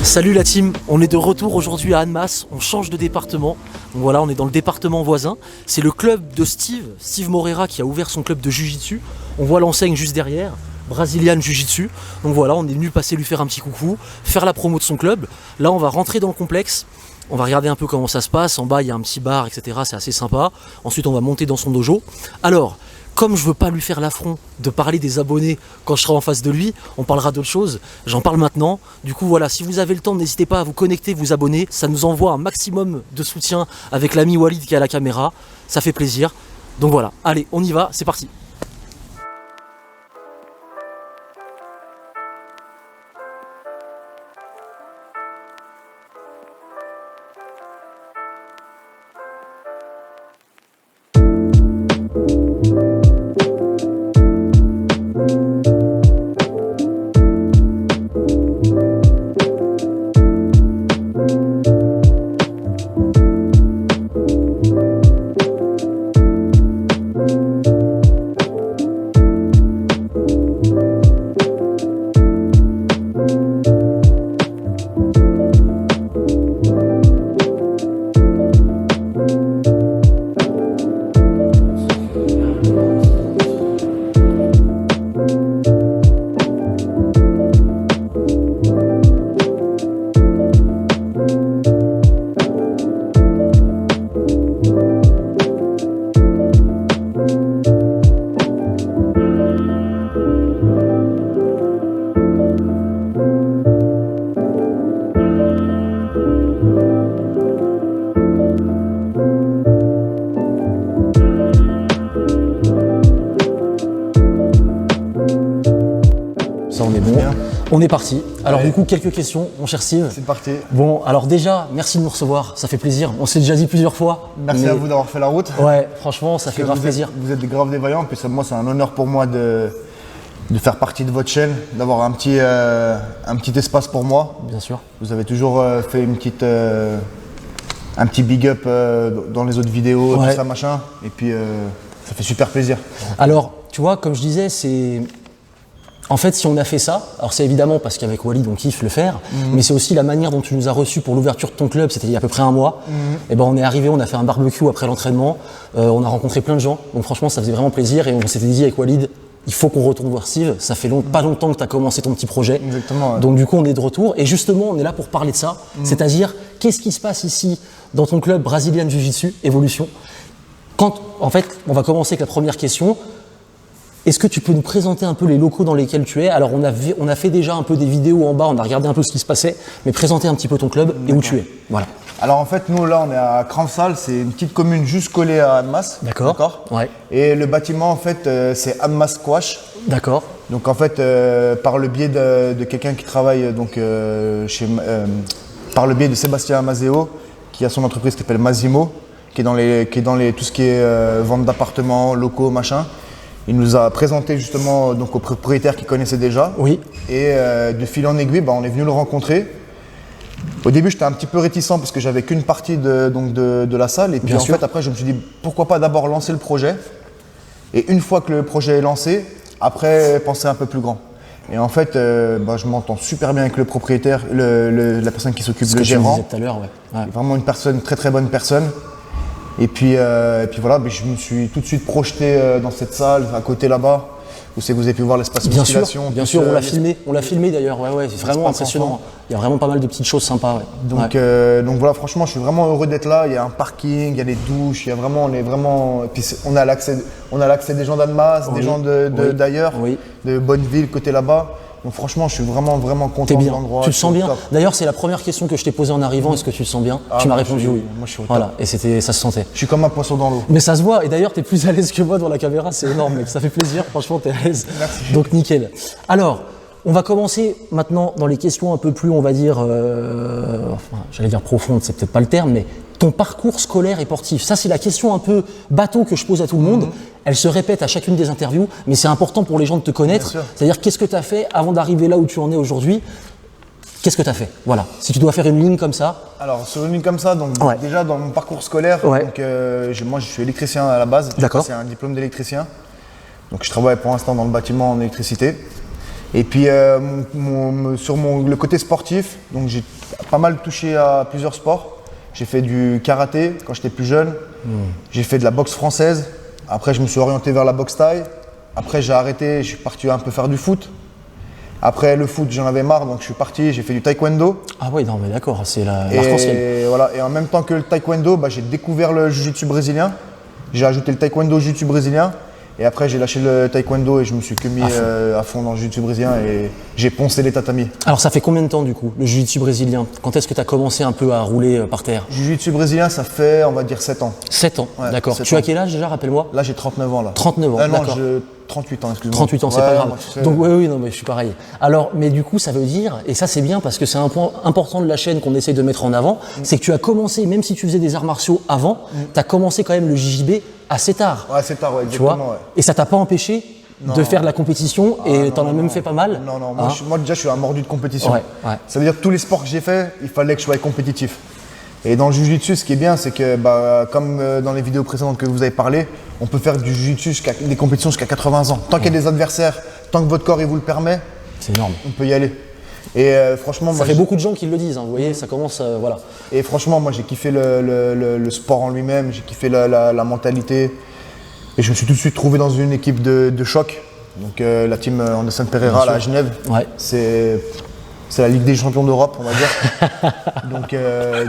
Salut la team, on est de retour aujourd'hui à Annemasse, on change de département. Donc voilà, on est dans le département voisin. C'est le club de Steve Moreira qui a ouvert son club de Jiu-Jitsu. On voit l'enseigne juste derrière, Brazilian Jiu-Jitsu. Donc voilà, on est venu passer lui faire un petit coucou, faire la promo de son club. Là on va rentrer dans le complexe, on va regarder un peu comment ça se passe. En bas il y a un petit bar, etc. C'est assez sympa. Ensuite on va monter dans son dojo. Alors, comme je veux pas lui faire l'affront de parler des abonnés quand je serai en face de lui, on parlera d'autre chose, j'en parle maintenant. Du coup voilà, si vous avez le temps, n'hésitez pas à vous connecter, vous abonner, ça nous envoie un maximum de soutien avec l'ami Walid qui est à la caméra, ça fait plaisir. Donc voilà, allez, on y va, c'est parti. On est bon, on est parti. Alors du coup, quelques questions, mon cher Steve. C'est parti. Bon, alors déjà, merci de nous recevoir, ça fait plaisir. On s'est déjà dit plusieurs fois. Merci à vous d'avoir fait la route. Ouais, franchement, ça fait grave plaisir. Vous êtes des graves dévaillants, puis moi, c'est un honneur pour moi de faire partie de votre chaîne, d'avoir un petit espace pour moi. Bien sûr. Vous avez toujours fait un petit big up dans les autres vidéos, ouais. Tout ça, machin. Et puis, ça fait super plaisir. Alors, tu vois, comme je disais, c'est... En fait, si on a fait ça, alors c'est évidemment parce qu'avec Walid, on kiffe le faire, mais c'est aussi la manière dont tu nous as reçus pour l'ouverture de ton club, c'était il y a à peu près un mois. Et ben on est arrivé, on a fait un barbecue après l'entraînement, on a rencontré plein de gens, donc franchement ça faisait vraiment plaisir et on s'était dit avec Walid, il faut qu'on retourne voir Steve, ça fait pas longtemps que tu as commencé ton petit projet. Exactement. Ouais. Donc du coup on est de retour et justement on est là pour parler de ça, c'est-à-dire qu'est-ce qui se passe ici dans ton club Brazilian Jiu-Jitsu, Evolution. En fait, on va commencer avec la première question. Est-ce que tu peux nous présenter un peu les locaux dans lesquels tu es? Alors on a fait déjà un peu des vidéos en bas, on a regardé un peu ce qui se passait, mais présenter un petit peu ton club et où tu es. Voilà. Alors en fait, nous là on est à Crampsal, c'est une petite commune juste collée à Annemasse. D'accord. Ouais. Et le bâtiment en fait c'est Annemasse Squash. D'accord. Donc en fait, par le biais de quelqu'un qui travaille donc par le biais de Sébastien Amazeo, qui a son entreprise qui s'appelle Mazimo, qui est dans tout ce qui est vente d'appartements, locaux, machin. Il nous a présenté justement donc, au propriétaire qu'il connaissait déjà. Oui. Et de fil en aiguille, on est venu le rencontrer. Au début, j'étais un petit peu réticent parce que j'avais qu'une partie de la salle. Et puis fait, après, je me suis dit pourquoi pas d'abord lancer le projet. Et une fois que le projet est lancé, après, penser un peu plus grand. Et en fait, je m'entends super bien avec le propriétaire, la personne qui s'occupe, le gérant. Ce que tu disais tout à l'heure, ouais. Vraiment une personne, très très bonne personne. Et puis voilà, je me suis tout de suite projeté dans cette salle, à côté là-bas, où vous avez pu voir l'espace musculation. Bien sûr, on l'a filmé d'ailleurs, ouais, c'est vraiment impressionnant. Enfant. Il y a vraiment pas mal de petites choses sympas. Ouais. Donc voilà, franchement, je suis vraiment heureux d'être là. Il y a un parking, il y a des douches, et puis on a l'accès des gens d'Annemasse, des gens d'ailleurs, de Bonneville, côté là-bas. Donc franchement, je suis vraiment content de l'endroit. Tu te sens bien. D'ailleurs, c'est la première question que je t'ai posée en arrivant. Est-ce que tu te sens bien? Tu m'as répondu oui. Moi, je suis au top. Voilà, et ça se sentait. Je suis comme un poisson dans l'eau. Mais ça se voit. Et d'ailleurs, tu es plus à l'aise que moi devant la caméra. C'est énorme, mec. Ça fait plaisir. Franchement, tu es à l'aise. Merci. Donc, nickel. Alors, on va commencer maintenant dans les questions un peu plus, on va dire, j'allais dire profondes, c'est peut-être pas le terme, mais ton parcours scolaire et sportif. Ça, c'est la question un peu bateau que je pose à tout le monde. Elle se répète à chacune des interviews, mais c'est important pour les gens de te connaître. C'est-à-dire, qu'est-ce que tu as fait avant d'arriver là où tu en es aujourd'hui? Qu'est-ce que tu as fait? Voilà. Si tu dois faire une ligne comme ça. Alors, sur une ligne comme ça, donc déjà dans mon parcours scolaire, moi je suis électricien à la base. D'accord. C'est un diplôme d'électricien. Donc je travaille pour l'instant dans le bâtiment en électricité. Et puis le côté sportif, donc j'ai pas mal touché à plusieurs sports. J'ai fait du karaté quand j'étais plus jeune. J'ai fait de la boxe française. Après, je me suis orienté vers la boxe thaï. Après, j'ai arrêté, je suis parti un peu faire du foot. Après le foot, j'en avais marre, donc je suis parti, j'ai fait du taekwondo. Ah oui, non mais d'accord, c'est l'arc-en-ciel. Et voilà, et en même temps que le taekwondo, j'ai découvert le jiu-jitsu brésilien. J'ai ajouté le taekwondo au jiu-jitsu brésilien. Et après, j'ai lâché le taekwondo et je me suis que mis à fond dans le jiu-jitsu brésilien et j'ai poncé les tatamis. Alors ça fait combien de temps du coup, le jiu-jitsu brésilien? Quand est-ce que tu as commencé un peu à rouler par terre? Jiu-jitsu brésilien, ça fait, on va dire, 7 ans. 7 ans, Ouais, d'accord. 7 Tu as ans. quel âge déjà, rappelle-moi? Là, j'ai 39 ans. Là. 39 ans, non, d'accord. 38 ans, excuse-moi. 38 ans, c'est Ouais, pas grave. moi, tu sais. Donc oui, non, mais je suis pareil. Alors, mais du coup, ça veut dire, et ça c'est bien parce que c'est un point important de la chaîne qu'on essaye de mettre en avant, c'est que tu as commencé, même si tu faisais des arts martiaux avant, tu as commencé quand même le JJB assez tard. Ouais, c'est tard, ouais, Tu vois exactement. Ouais. Et ça t'a pas empêché de faire de la compétition et t'en as même fait pas mal? Non, non, Hein moi déjà, je suis un mordu de compétition. Ouais, ouais. Ça veut dire que tous les sports que j'ai fait, il fallait que je sois compétitif. Et dans le jiu-jitsu, ce qui est bien, c'est que comme dans les vidéos précédentes que vous avez parlé, on peut faire du jiu-jitsu des compétitions jusqu'à 80 ans. Tant qu'il y a des adversaires, tant que votre corps il vous le permet, C'est énorme. on peut y aller. Et franchement, Ça moi, fait beaucoup de gens qui le disent, hein, vous voyez, ça commence, voilà. et franchement, moi j'ai kiffé le sport en lui-même, j'ai kiffé la mentalité. Et je me suis tout de suite trouvé dans une équipe de choc. Donc la team Anderson Pereira là, à Genève, Ouais. c'est la Ligue des champions d'Europe, on va dire. donc voilà.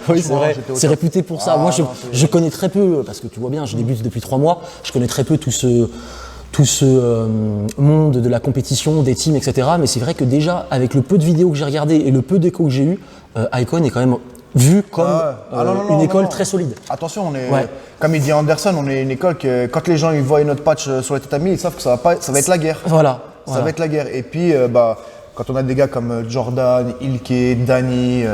Oui, c'est Franchement, vrai, j'étais au c'est top. réputé pour ça. Ah, Moi, non, je connais très peu, parce que tu vois bien, je débute depuis 3 mois, je connais très peu tout ce monde de la compétition, des teams, etc. Mais c'est vrai que déjà, avec le peu de vidéos que j'ai regardées et le peu d'échos que j'ai eu, Icon est quand même vu comme une école très solide. Attention, Ouais. comme il dit Anderson, on est une école que quand les gens ils voient notre patch sur les tatamis, ils savent que ça va être la guerre. Voilà. Ça va être la guerre. Et puis, quand on a des gars comme Jordan, Ilke, Danny,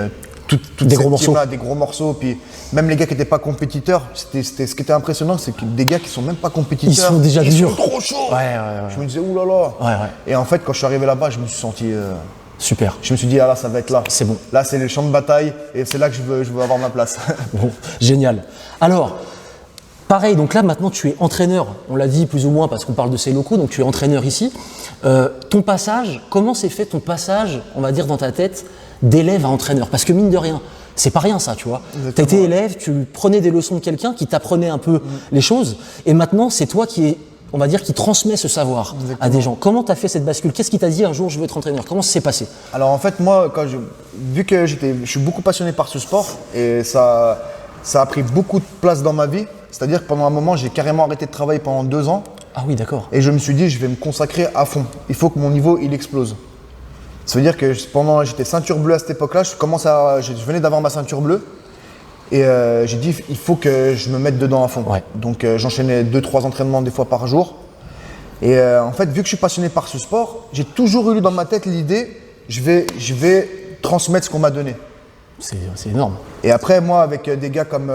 toutes Des ces gros morceaux. teams-là, des gros morceaux, puis même les gars qui n'étaient pas compétiteurs, ce qui était impressionnant, c'est que des gars qui sont même pas compétiteurs, Ils sont déjà ils durs. sont trop chauds. Ouais. Je me disais, oulala. Ouais. Et en fait, quand je suis arrivé là-bas, je me suis senti. Super. Je me suis dit, ah là, ça va être là. C'est bon. Là, c'est le champ de bataille et c'est là que je veux avoir ma place. Bon, génial. Alors, pareil, donc là maintenant tu es entraîneur, on l'a dit plus ou moins parce qu'on parle de ces locaux, donc tu es entraîneur ici. Ton passage, comment s'est fait ton passage, on va dire dans ta tête, d'élève à entraîneur? Parce que mine de rien, c'est pas rien ça, tu vois. Tu étais élève, tu prenais des leçons de quelqu'un qui t'apprenait un peu les choses, et maintenant c'est toi qui transmet ce savoir à des gens. Comment tu as fait cette bascule? Qu'est-ce qui t'a dit un jour je veux être entraîneur? Comment ça s'est passé? Alors en fait, moi, vu que je suis beaucoup passionné par ce sport et ça a pris beaucoup de place dans ma vie, c'est-à-dire que pendant un moment, j'ai carrément arrêté de travailler pendant 2 ans Ah oui, d'accord. et je me suis dit, je vais me consacrer à fond. Il faut que mon niveau, il explose. Ça veut dire que j'étais ceinture bleue à cette époque-là, je venais d'avoir ma ceinture bleue et j'ai dit, il faut que je me mette dedans à fond. Ouais. Donc j'enchaînais 2-3 entraînements des fois par jour. Et en fait, vu que je suis passionné par ce sport, j'ai toujours eu dans ma tête l'idée, je vais transmettre ce qu'on m'a donné. C'est énorme. Et après, moi, avec des gars comme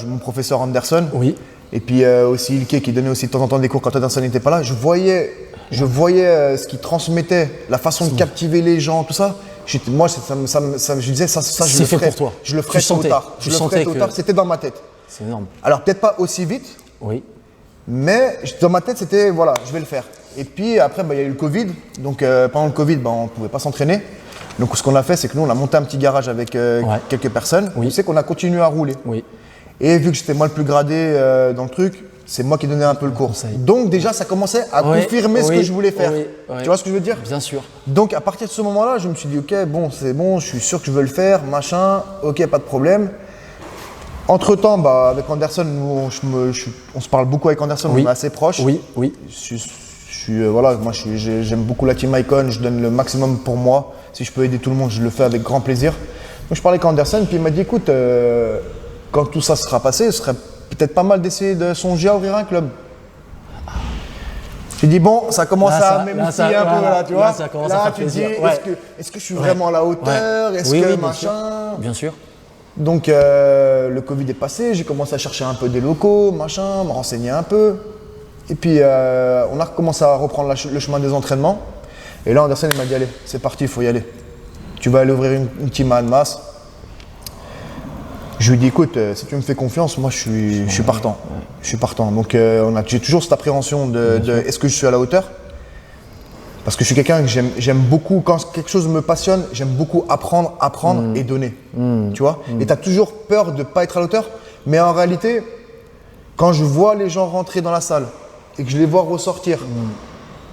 mon professeur Anderson, Oui. et puis aussi Ilke qui donnait aussi de temps en temps des cours quand Anderson n'était pas là, je voyais ce qu'il transmettait, la façon de captiver les gens, tout ça. Moi, je disais, ça je C'est le fait ferai. pour toi. Je le ferai Tu tôt ou sentais. tard. Tu Je le sentais ferai tôt ou que- tard, c'était dans ma tête. C'est énorme. Alors, peut-être pas aussi vite, Oui. mais dans ma tête, c'était voilà, je vais le faire. Et puis après, il y a eu le Covid. Donc pendant le Covid, on ne pouvait pas s'entraîner. Donc ce qu'on a fait, c'est que nous, on a monté un petit garage avec quelques personnes. Oui. Tu sais qu'on a continué à rouler. Oui. Et vu que j'étais moi le plus gradé dans le truc, c'est moi qui donnais un peu le cours. Conseil. Donc déjà, ça commençait à Oui, confirmer ce oui, que je voulais faire. oui, oui. Tu vois ce que je veux dire? Bien sûr. Donc à partir de ce moment-là, je me suis dit, ok, bon, c'est bon, je suis sûr que je veux le faire, machin, ok, pas de problème. Entre-temps, avec Anderson, nous, on se parle beaucoup avec Anderson, Oui. on est assez proches. Oui. Moi j'aime beaucoup la team Icon, je donne le maximum pour moi. Si je peux aider tout le monde, je le fais avec grand plaisir. Donc je parlais avec Anderson, puis il m'a dit écoute, quand tout ça sera passé, ce serait peut-être pas mal d'essayer de songer à ouvrir un club. J'ai dit bon, ça commence à m'émoustiller un peu là, tu vois. Là, ça commence à faire tu te dis, plaisir. Ouais. est-ce que je suis vraiment à la hauteur? Ouais. Est-ce Oui, que oui, bien sûr. machin? Bien sûr. Donc le Covid est passé, j'ai commencé à chercher un peu des locaux, machin, me renseigner un peu. Et puis on a recommencé à reprendre le chemin des entraînements. Et là Anderson il m'a dit allez, c'est parti, il faut y aller. Tu vas aller ouvrir une team à Annemasse. Je lui ai dit écoute, si tu me fais confiance, moi je suis partant. Je suis partant. Donc j'ai toujours cette appréhension de est-ce que je suis à la hauteur? Parce que je suis quelqu'un que j'aime beaucoup, quand quelque chose me passionne, j'aime beaucoup apprendre et donner. Tu vois. Et tu as toujours peur de ne pas être à l'auteur. Mais en réalité, quand je vois les gens rentrer dans la salle et que je les vois ressortir,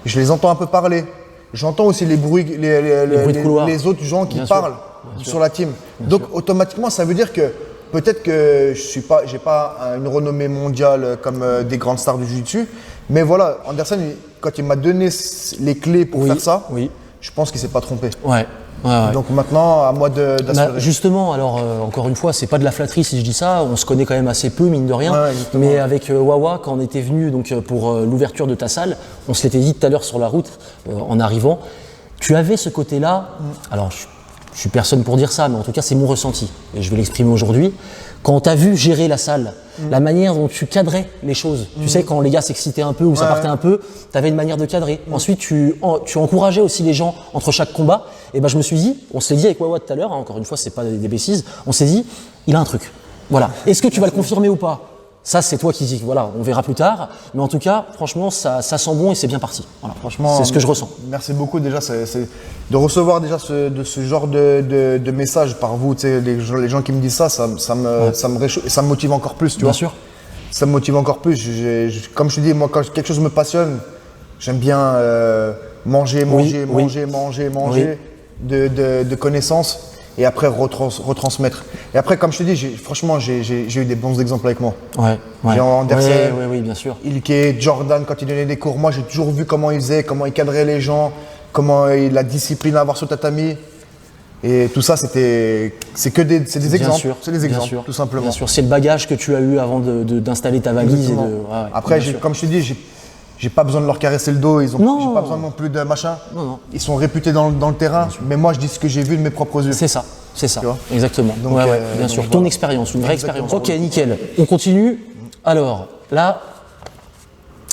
je les entends un peu parler. J'entends aussi les bruits, les autres gens qui parlent sur la team. Donc automatiquement, ça veut dire que peut-être que j'ai pas une renommée mondiale comme des grandes stars du jiu-jitsu, mais voilà, Anderson, quand il m'a donné les clés pour faire ça, je pense qu'il s'est pas trompé. Ouais. Donc maintenant, à moi d'assurer. Justement, alors encore une fois, c'est pas de la flatterie si je dis ça, on se connaît quand même assez peu, mine de rien. Mais avec Wawa, quand on était venu donc, pour l'ouverture de ta salle, on se l'était dit tout à l'heure sur la route, en arrivant, tu avais ce côté-là, alors je suis personne pour dire ça, mais en tout cas c'est mon ressenti, et je vais l'exprimer aujourd'hui. Quand on t'a vu gérer la salle, la manière dont tu cadrais les choses, tu sais, quand les gars s'excitaient un peu ou ça partait un peu, tu avais une manière de cadrer. Ensuite, tu encourageais aussi les gens entre chaque combat. Et ben, je me suis dit, on s'est dit avec Wawa tout à l'heure, hein, encore une fois, c'est pas des bêtises, on s'est dit, il a un truc. Voilà. Est-ce que tu vas le confirmer ou pas? Ça, c'est toi qui dis, voilà, on verra plus tard. Mais en tout cas, franchement, ça sent bon et c'est bien parti. Voilà. Franchement, c'est ce que je ressens. Merci beaucoup déjà, c'est de recevoir déjà ce genre de messages par vous, tu sais, les gens qui me disent ça me réchauffe et ça me motive encore plus, tu vois. Bien sûr. Ça me motive encore plus. Comme je te dis, moi, quand quelque chose me passionne, j'aime bien manger de connaissances. Et après retransmettre. Et après, comme je te dis, franchement, j'ai eu des bons exemples avec moi. J'ai Anderson, bien sûr. Ilke, Jordan, quand il donnait des cours, moi j'ai toujours vu comment il faisait, comment il cadrait les gens, comment la discipline à avoir sur le tatami. Et tout ça, c'est des exemples. C'est des exemples, tout simplement. Bien sûr, c'est le bagage que tu as eu avant d'installer ta valise. Après, comme je te dis, j'ai pas besoin de leur caresser le dos, j'ai pas besoin non plus de machin. Non. Ils sont réputés dans le terrain, mais moi je dis ce que j'ai vu de mes propres yeux. C'est ça, exactement. Donc, bien sûr, ton expérience, une vraie expérience. Ok, nickel. On continue. Alors, là,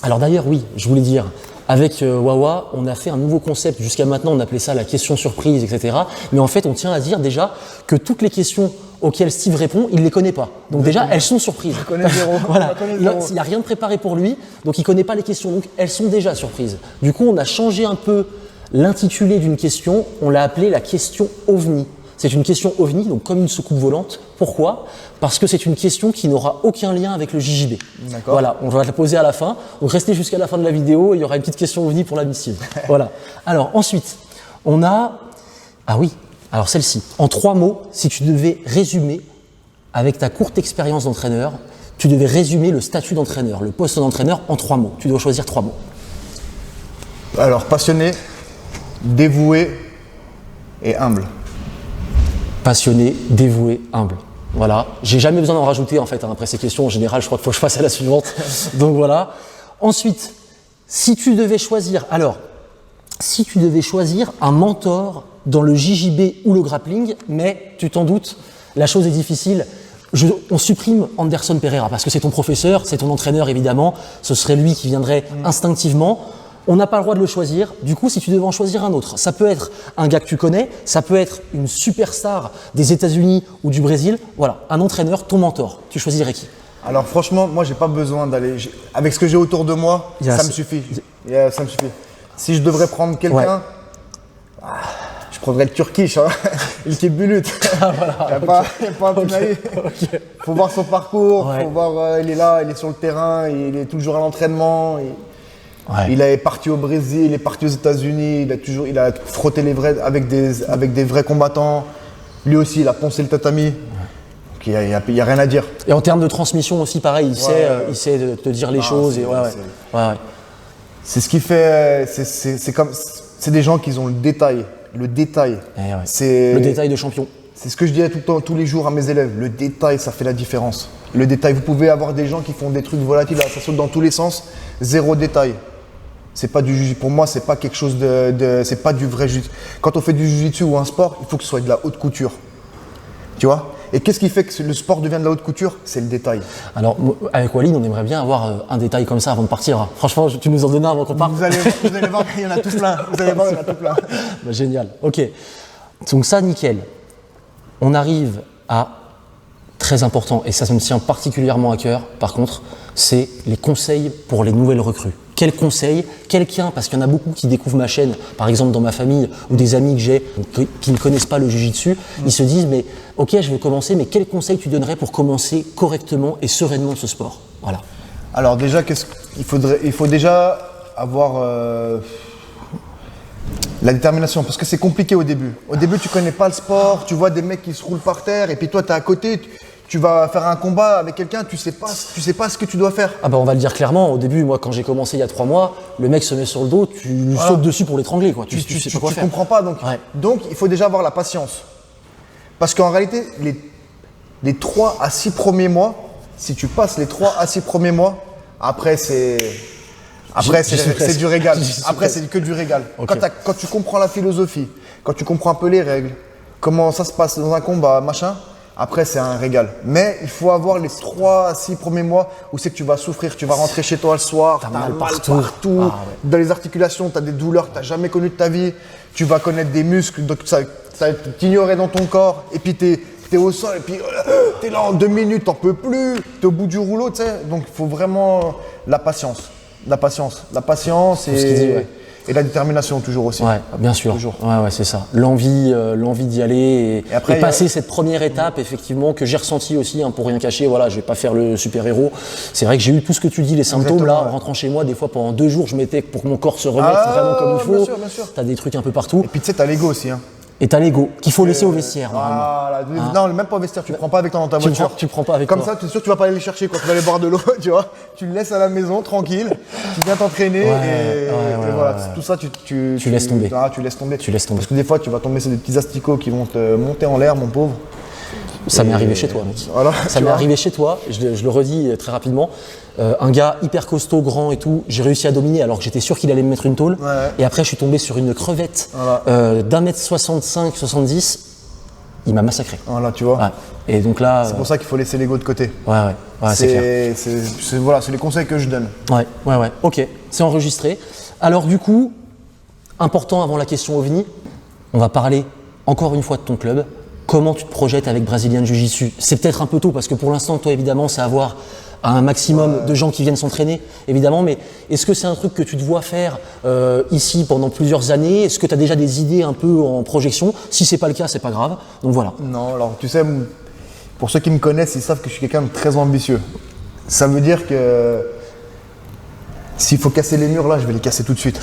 d'ailleurs, oui, je voulais dire, avec Wawa, on a fait un nouveau concept. Jusqu'à maintenant, on appelait ça la question surprise, etc. Mais en fait, on tient à dire déjà que toutes les questions auxquelles Steve répond, il ne les connaît pas. Donc déjà, elles sont surprises. Je connais zéro. Voilà. Il n'y a rien de préparé pour lui, donc il ne connaît pas les questions. Donc elles sont déjà surprises. Du coup, on a changé un peu l'intitulé d'une question. On l'a appelée la question OVNI. C'est une question OVNI, donc comme une soucoupe volante. Pourquoi? Parce que c'est une question qui n'aura aucun lien avec le JJB. D'accord. Voilà, on va la poser à la fin. Donc restez jusqu'à la fin de la vidéo, il y aura une petite question OVNI pour l'ami Steve. Voilà. Alors ensuite, on a... Ah oui, alors celle-ci. En 3 mots, si tu devais résumer, avec ta courte expérience d'entraîneur, tu devais résumer le statut d'entraîneur, le poste d'entraîneur en 3 mots. Tu dois choisir 3 mots. Alors, passionné, dévoué et humble. Passionné, dévoué, humble. Voilà. J'ai jamais besoin d'en rajouter en fait. Après ces questions, en général, je crois qu'il faut que je passe à la suivante. Donc voilà. Ensuite, si tu devais choisir un mentor dans le JJB ou le grappling, mais tu t'en doutes, la chose est difficile. On supprime Anderson Pereira parce que c'est ton professeur, c'est ton entraîneur évidemment. Ce serait lui qui viendrait instinctivement. On n'a pas le droit de le choisir. Du coup, si tu devais en choisir un autre, ça peut être un gars que tu connais, ça peut être une superstar des États-Unis ou du Brésil. Voilà, un entraîneur, ton mentor. Tu choisirais qui? Alors franchement, moi j'ai pas besoin d'aller. Avec ce que j'ai autour de moi, ça me suffit. Ça me suffit. Si je devrais prendre quelqu'un, je prendrais le Turkish, il qui bulut. Il n'y a pas un Faut voir son parcours, faut voir, il est là, il est sur le terrain, il est toujours à l'entraînement. Il est parti au Brésil, il est parti aux États-Unis, il a frotté les vrais avec des vrais combattants. Lui aussi, il a poncé le tatami. Il n'y a rien à dire. Et en termes de transmission aussi, pareil, il sait de te dire les choses. C'est ce qui fait. C'est des gens qui ont le détail. Le détail. Le détail de champion. C'est ce que je dis tous les jours à mes élèves. Le détail, ça fait la différence. Le détail, vous pouvez avoir des gens qui font des trucs volatiles, ça saute dans tous les sens. Zéro détail. C'est pas pour moi, c'est pas quelque chose c'est pas du vrai jiu-jitsu. Quand on fait du jiu-jitsu ou un sport, il faut que ce soit de la haute couture. Tu vois? Et qu'est-ce qui fait que le sport devient de la haute couture? C'est le détail. Alors, avec Walid, on aimerait bien avoir un détail comme ça avant de partir. Franchement, tu nous en donnes un avant qu'on parte. Vous allez voir, il y en a tout plein. Vous allez voir, il y en a tout plein. Génial. Ok. Donc ça, nickel. On arrive à très important, et ça me tient particulièrement à cœur, par contre, c'est les conseils pour les nouvelles recrues. Quel conseil, quelqu'un, parce qu'il y en a beaucoup qui découvrent ma chaîne, par exemple dans ma famille ou des amis que j'ai qui ne connaissent pas le jiu-jitsu, ils se disent mais ok je veux commencer, mais quel conseil tu donnerais pour commencer correctement et sereinement ce sport? Voilà. Alors déjà, il faut déjà avoir la détermination, parce que c'est compliqué au début. Au début, tu connais pas le sport, tu vois des mecs qui se roulent par terre, et puis toi, tu es à côté, tu vas faire un combat avec quelqu'un, tu sais pas ce que tu dois faire. Ah bah on va le dire clairement, au début, moi quand j'ai commencé il y a 3 mois, le mec se met sur le dos, tu lui sautes dessus pour l'étrangler quoi. Tu sais pas quoi faire. Tu comprends pas, donc il faut déjà avoir la patience. Parce qu'en réalité, les 3 à 6 premiers mois, si tu passes les 3 à 6 premiers mois, après c'est du régal. Après c'est que du régal. Okay. Quand tu comprends la philosophie, quand tu comprends un peu les règles, comment ça se passe dans un combat, machin, après c'est un régal. Mais il faut avoir les 3 à 6 premiers mois où c'est que tu vas souffrir, tu vas rentrer chez toi le soir, t'as mal partout. Dans les articulations, tu as des douleurs que tu n'as jamais connues de ta vie, tu vas connaître des muscles, donc ça t'ignorer dans ton corps, et puis t'es au sol, et puis t'es là en 2 minutes, t'en peux plus, t'es au bout du rouleau, tu sais. Donc il faut vraiment la patience. La patience et la détermination toujours aussi. Ouais, bien sûr. Toujours. Ouais, c'est ça. L'envie d'y aller et après, passer cette première étape, effectivement, que j'ai ressenti aussi, hein, pour rien cacher. Voilà, je vais pas faire le super-héros. C'est vrai que j'ai eu tout ce que tu dis, les symptômes. Là, en rentrant chez moi, des fois pendant 2 jours, je mettais pour que mon corps se remette vraiment comme il faut. Bien sûr. T'as des trucs un peu partout. Et puis tu sais, t'as l'ego aussi. Hein. Et t'as l'ego qu'il faut laisser au vestiaire. Voilà. Non, même pas au vestiaire, tu le prends pas avec toi dans ta voiture. Tu prends pas avec Comme toi. ça, tu es sûr que tu vas pas aller les chercher quand tu vas aller boire de l'eau, tu vois. Tu le laisses à la maison, tranquille, tu viens t'entraîner et voilà. Tout ça, tu laisses tomber. Tu laisses tomber. Tu laisses tomber. Parce que des fois, tu vas tomber sur des petits asticots qui vont te monter en l'air, mon pauvre. Ça m'est arrivé chez toi, mec. Voilà, ça m'est arrivé chez toi, je le redis très rapidement. Un gars hyper costaud, grand et tout, j'ai réussi à dominer alors que j'étais sûr qu'il allait me mettre une tôle. Ouais. Et après, je suis tombé sur une crevette d'1m65, 70. Il m'a massacré. Voilà, tu vois. Ouais. Et donc là. C'est pour ça qu'il faut laisser l'ego de côté. Ouais, c'est clair. C'est les conseils que je donne. Ouais. Ok, c'est enregistré. Alors du coup, important avant la question OVNI, on va parler encore une fois de ton club. Comment tu te projettes avec Brazilian Jiu-Jitsu? C'est peut-être un peu tôt parce que pour l'instant, toi évidemment, c'est avoir un maximum de gens qui viennent s'entraîner, évidemment, mais est-ce que c'est un truc que tu te vois faire ici pendant plusieurs années? Est-ce que tu as déjà des idées un peu en projection? Si c'est pas le cas, c'est pas grave. Donc voilà. Non, alors tu sais, pour ceux qui me connaissent, ils savent que je suis quelqu'un de très ambitieux. Ça veut dire que s'il faut casser les murs là, je vais les casser tout de suite.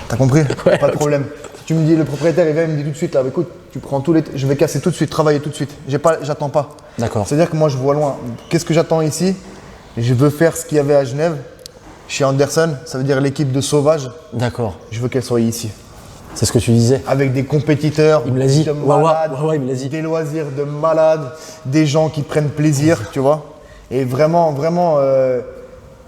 T'as compris? Ouais, pas de problème. Tu me dis, le propriétaire, il vient, il me dit tout de suite, là, écoute, tu prends tous les. Je vais casser tout de suite, travailler tout de suite. J'attends pas. D'accord. C'est-à-dire que moi, je vois loin. Qu'est-ce que j'attends ici? Je veux faire ce qu'il y avait à Genève, chez Anderson, ça veut dire l'équipe de sauvages. D'accord. Je veux qu'elle soit ici. C'est ce que tu disais. Avec des compétiteurs, Il me l'a dit. de malades, il me l'a dit. des loisirs de malades, des gens qui prennent plaisir, tu vois. Et vraiment,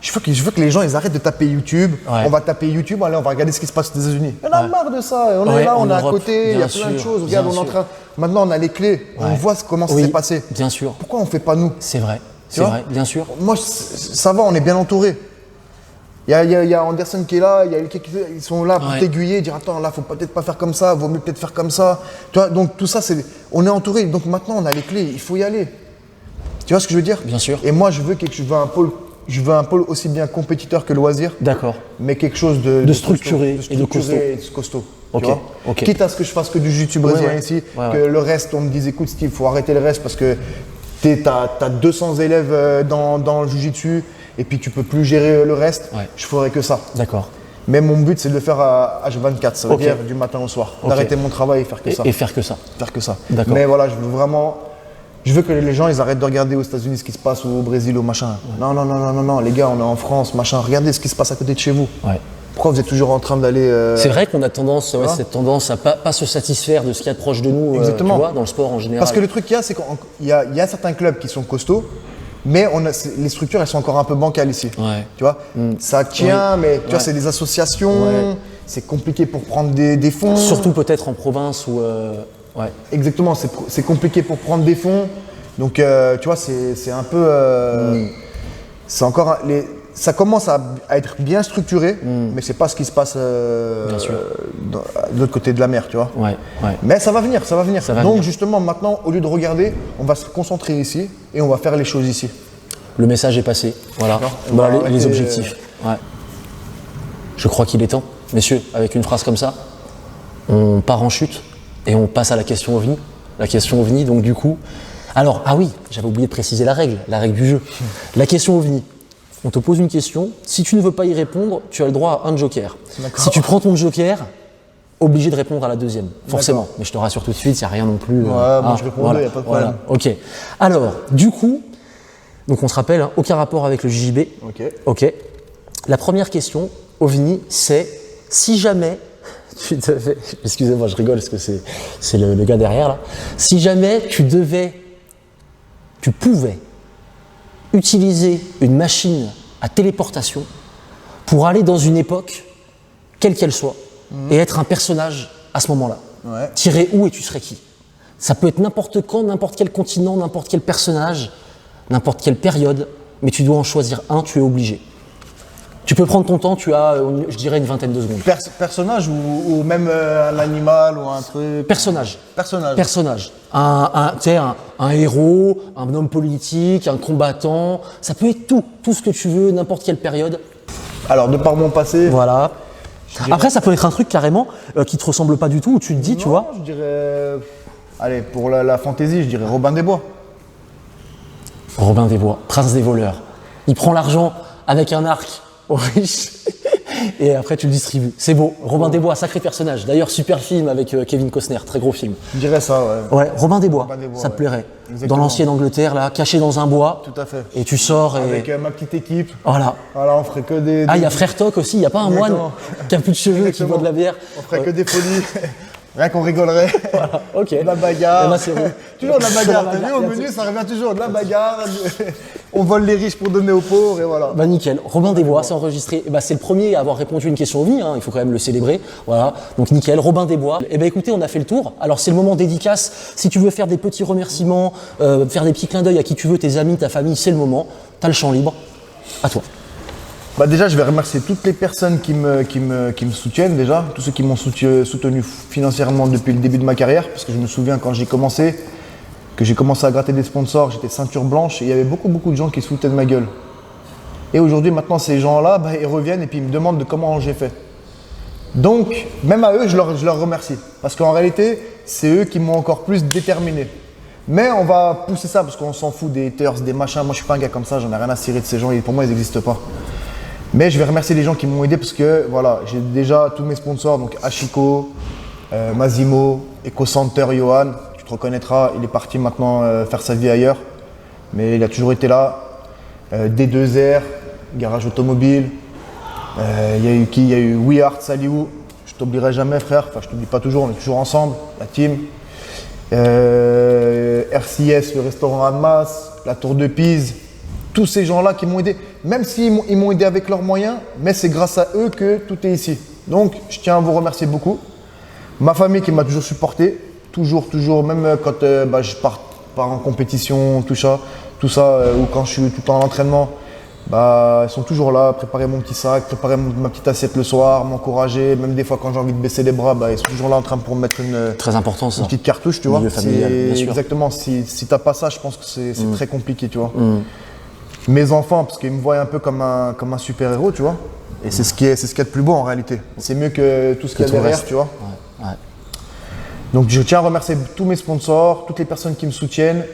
je veux que les gens ils arrêtent de taper YouTube. Ouais. On va taper YouTube, allez, on va regarder ce qui se passe aux États-Unis. On a marre de ça. On est là, on est à côté, il y a plein de choses. Regarde, on est en train. Maintenant, on a les clés. On voit comment ça s'est passé. Bien sûr. Pourquoi on ne fait pas nous? C'est vrai. Tu vois, bien sûr. Moi, ça va, on est bien entouré. Il y a Anderson qui est là, il y a Luke ils sont là pour t'aiguiller, dire attends, là, faut peut-être pas faire comme ça, vaut mieux peut-être faire comme ça. Tu vois, donc tout ça, on est entouré. Donc maintenant, on a les clés, il faut y aller. Tu vois ce que je veux dire? Bien sûr. Et moi, je veux je veux un pôle aussi bien compétiteur que loisir. D'accord. Mais quelque chose de structuré et de costaud. costaud. Ok. Quitte à ce que je fasse que du jiu-jitsu brésilien ici, que le reste, on me dise écoute Steve, faut arrêter le reste parce que t'as 200 élèves dans le jiu-jitsu et puis tu peux plus gérer le reste. Je ferai que ça. D'accord. Mais mon but, c'est de le faire à H24, ça veut dire du matin au soir. D'arrêter mon travail et faire que ça. Et faire que ça. Faire que ça. D'accord. Mais voilà, je veux que les gens ils arrêtent de regarder aux États-Unis ce qui se passe ou au Brésil ou machin. Non, les gars, on est en France, machin. Regardez ce qui se passe à côté de chez vous. Pourquoi vous êtes toujours en train d'aller. C'est vrai qu'on a tendance, cette tendance à pas se satisfaire de ce qu'il y a de proche de nous, tu vois, dans le sport en général. Parce que le truc qu'il y a, c'est qu'il y a certains clubs qui sont costauds, mais les structures elles sont encore un peu bancales ici. Tu vois, ça tient, mais tu vois, c'est des associations, c'est compliqué pour prendre des fonds. Surtout peut-être en province où. Exactement, c'est compliqué pour prendre des fonds. Donc, tu vois, c'est un peu. C'est encore. Ça commence à être bien structuré, mais c'est pas ce qui se passe de l'autre côté de la mer, tu vois. Mais ça va venir, ça va venir. Donc, justement, maintenant, au lieu de regarder, on va se concentrer ici et on va faire les choses ici. Le message est passé. Voilà. Les objectifs. Je crois qu'il est temps. Messieurs, avec une phrase comme ça, on part en chute et on passe à la question OVNI. La question OVNI, donc du coup... Alors, ah oui, j'avais oublié de préciser la règle du jeu. La question OVNI. On te pose une question. Si tu ne veux pas y répondre, tu as le droit à un joker. Si tu prends ton joker, obligé de répondre à la deuxième, forcément. Mais je te rassure tout de suite, il n'y a rien non plus. Moi je réponds deux, il n'y a pas de problème. Ok. Alors, du coup, donc on se rappelle, hein, aucun rapport avec le JJB. Ok. La première question, OVNI, c'est si jamais tu devais. Excusez-moi, je rigole parce que c'est le gars derrière là. Si jamais tu pouvais utiliser une machine à téléportation pour aller dans une époque, quelle qu'elle soit, et être un personnage à ce moment-là. Ouais. T'irais où et tu serais qui? Ça peut être n'importe quand, n'importe quel continent, n'importe quel personnage, n'importe quelle période, mais tu dois en choisir un, tu es obligé. Tu peux prendre ton temps, tu as, je dirais, une vingtaine de secondes. Personnage ou même un animal ou un truc. Personnage. Personnage. Tu sais, un héros, un homme politique, un combattant, ça peut être tout ce que tu veux, n'importe quelle période. Alors, de par mon passé. Voilà. Après, ça peut être un truc carrément qui te ressemble pas du tout, où tu te dis, non, tu vois. Je dirais. Allez, pour la fantaisie, je dirais Robin des Bois. Robin des Bois, prince des voleurs. Il prend l'argent avec un arc aux riches et après tu le distribues. C'est beau. Robin des Bois, sacré personnage. D'ailleurs, super film avec Kevin Costner, très gros film. Je dirais ça, ouais. Ouais, Robin des Bois, ça te ouais. plairait. Exactement. Dans l'ancienne Angleterre, là, caché dans un bois. Tout à fait. Et tu sors et. Avec ma petite équipe. Voilà. Voilà, on ferait que des. Ah, il y a Frère Toc aussi, il n'y a pas un moine qui a plus de cheveux, qui boit de la bière. On ferait que des folies. Rien qu'on rigolerait. Voilà, ok. De la bagarre. Eh ben, c'est bon. Toujours de la bagarre. De la T'as vu, bagarre, au menu, ça revient toujours. De la bagarre. On vole les riches pour donner aux pauvres et voilà. Bah nickel. Robin des Bois, c'est enregistré. Bah, c'est le premier à avoir répondu à une question vie, hein. Il faut quand même le célébrer. Voilà. Donc nickel, Robin des Bois. Eh ben écoutez, on a fait le tour. Alors c'est le moment dédicace. Si tu veux faire des petits remerciements, faire des petits clins d'œil à qui tu veux, tes amis, ta famille, c'est le moment. T'as le champ libre. À toi. Bah déjà, je vais remercier toutes les personnes qui me soutiennent déjà, tous ceux qui m'ont soutenu financièrement depuis le début de ma carrière, parce que je me souviens quand j'ai commencé à gratter des sponsors, j'étais ceinture blanche et il y avait beaucoup de gens qui se foutaient de ma gueule. Et aujourd'hui, maintenant, ces gens-là, bah, ils reviennent et puis ils me demandent de comment j'ai fait. Donc, même à eux, je leur remercie, parce qu'en réalité, c'est eux qui m'ont encore plus déterminé. Mais on va pousser ça, parce qu'on s'en fout des haters, des machins. Moi, je suis pas un gars comme ça, j'en ai rien à cirer de ces gens, et pour moi, ils n'existent pas. Mais je vais remercier les gens qui m'ont aidé parce que voilà, j'ai déjà tous mes sponsors, donc Ashiko, Mazimo, EcoCenter, Johan, tu te reconnaîtras, il est parti maintenant faire sa vie ailleurs, mais il a toujours été là. D2R, garage automobile, il y a eu qui? Il y a eu We Art, Saliou, je t'oublierai jamais frère, enfin je t'oublie pas toujours, on est toujours ensemble, la team. RCS, le restaurant Admas, la Tour de Pise. Tous ces gens-là qui m'ont aidé, même s'ils m'ont aidé avec leurs moyens, mais c'est grâce à eux que tout est ici. Donc, je tiens à vous remercier beaucoup. Ma famille qui m'a toujours supporté, toujours, même quand je pars en compétition, tout ça, ou quand je suis tout le temps à l'entraînement, bah, ils sont toujours là, préparer mon petit sac, préparer ma petite assiette le soir, m'encourager. Même des fois, quand j'ai envie de baisser les bras, bah, ils sont toujours là en train pour me mettre très important, ça. Une petite cartouche, tu vois. Milieu familial, bien sûr. Exactement, si t'as pas ça, je pense que c'est très compliqué, tu vois. Mes enfants, parce qu'ils me voient un peu comme un super-héros, tu vois. Et c'est ce qu'il y a de plus beau en réalité. C'est mieux que tout ce qu'il y a derrière, tu vois. Ouais. Donc je tiens à remercier tous mes sponsors, toutes les personnes qui me soutiennent.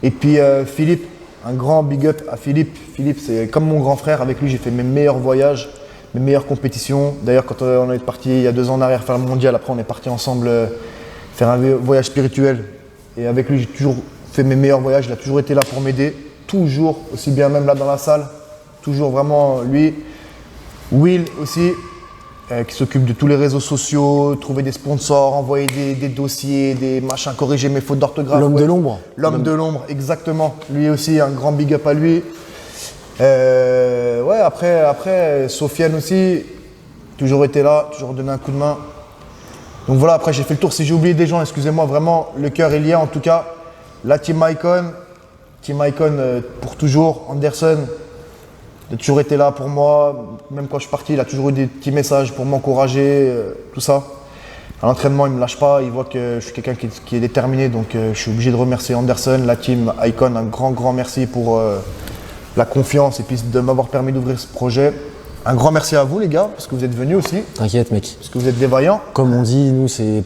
Et puis Philippe, un grand big up à Philippe. Philippe, c'est comme mon grand frère. Avec lui, j'ai fait mes meilleurs voyages, mes meilleures compétitions. D'ailleurs, quand on est parti il y a 2 ans en arrière faire le mondial, après on est parti ensemble faire un voyage spirituel. Et avec lui, j'ai toujours fait mes meilleurs voyages. Il a toujours été là pour m'aider. Toujours, aussi bien même là dans la salle, toujours vraiment lui. Will aussi, qui s'occupe de tous les réseaux sociaux, trouver des sponsors, envoyer des dossiers, des machins, corriger mes fautes d'orthographe. L'homme de l'ombre. L'homme de l'ombre, exactement. Lui aussi, un grand big up à lui. Après, Sofiane aussi, toujours été là, toujours donné un coup de main. Donc voilà, après j'ai fait le tour. Si j'ai oublié des gens, excusez-moi, vraiment, le cœur est lié. En tout cas, la Team Icon pour toujours. Anderson a toujours été là pour moi. Même quand je suis parti, il a toujours eu des petits messages pour m'encourager, tout ça. À l'entraînement, il ne me lâche pas. Il voit que je suis quelqu'un qui est déterminé. Donc je suis obligé de remercier Anderson, la Team Icon. Un grand merci pour la confiance et puis de m'avoir permis d'ouvrir ce projet. Un grand merci à vous les gars, parce que vous êtes venus aussi, T'inquiète mec. parce que vous êtes des vaillants. Comme on dit,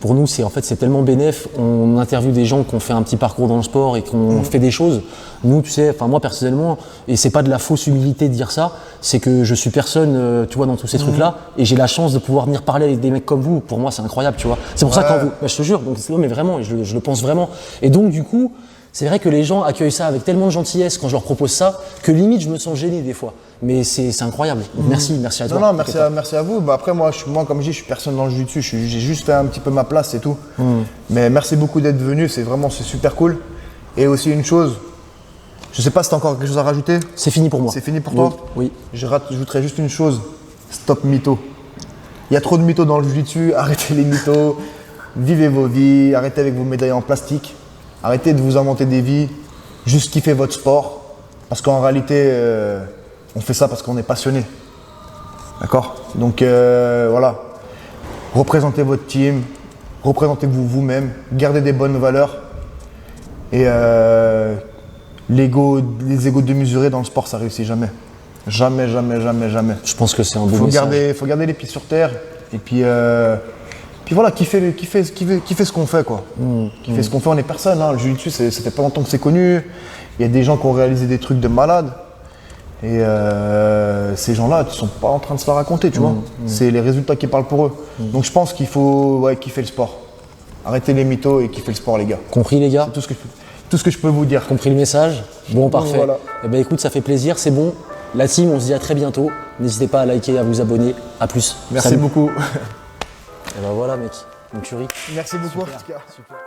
pour nous, c'est en fait c'est tellement bénéf. On interviewe des gens qui ont fait un petit parcours dans le sport et qui ont fait des choses. Nous, tu sais, enfin moi personnellement, et c'est pas de la fausse humilité de dire ça, c'est que je suis personne, tu vois, dans tous ces trucs-là, et j'ai la chance de pouvoir venir parler avec des mecs comme vous. Pour moi, c'est incroyable, tu vois. C'est pour ça que quand vous, bah, je te jure, donc non mais vraiment, je le pense vraiment. Et donc du coup, c'est vrai que les gens accueillent ça avec tellement de gentillesse quand je leur propose ça, que limite je me sens gêné des fois. Mais c'est incroyable. Donc, merci à toi. Non, merci à vous. Bah, après, moi, comme je dis, je suis personne dans le jiu-jitsu. J'ai juste fait un petit peu ma place, c'est tout. Mais merci beaucoup d'être venu. C'est super cool. Et aussi une chose, je sais pas si tu as encore quelque chose à rajouter. C'est fini pour moi. C'est fini pour toi? Oui. J'ajouterais juste une chose. Stop mytho. Il y a trop de mythos dans le jiu-jitsu. Arrêtez les mythos. Vivez vos vies. Arrêtez avec vos médailles en plastique. Arrêtez de vous inventer des vies. Juste kiffez votre sport. Parce qu'en réalité, on fait ça parce qu'on est passionné. D'accord? Donc voilà. Représentez votre team. Représentez-vous vous-même. Gardez des bonnes valeurs. Et les égos démesurés dans le sport, ça réussit jamais. Jamais. Je pense que c'est un beau message. Faut garder les pieds sur terre. Et puis voilà, kiffer ce qu'on fait, quoi. Kiffer ce qu'on fait, on est personne. Hein. Le jiu-jitsu, ça fait pas longtemps que c'est connu. Il y a des gens qui ont réalisé des trucs de malades. Et ces gens-là, ils sont pas en train de se la raconter, tu vois. C'est les résultats qui parlent pour eux. Donc je pense qu'il faut kiffer le sport. Arrêtez les mythos et kiffer le sport, les gars. Compris, les gars? C'est tout ce que je peux vous dire. Compris le message? Bon, parfait. Voilà. Eh ben écoute, ça fait plaisir, c'est bon. La team, on se dit à très bientôt. N'hésitez pas à liker, à vous abonner. À plus. Merci Salut. beaucoup. Et ben voilà, mec. Une tuerie. Merci beaucoup, en tout cas. Super.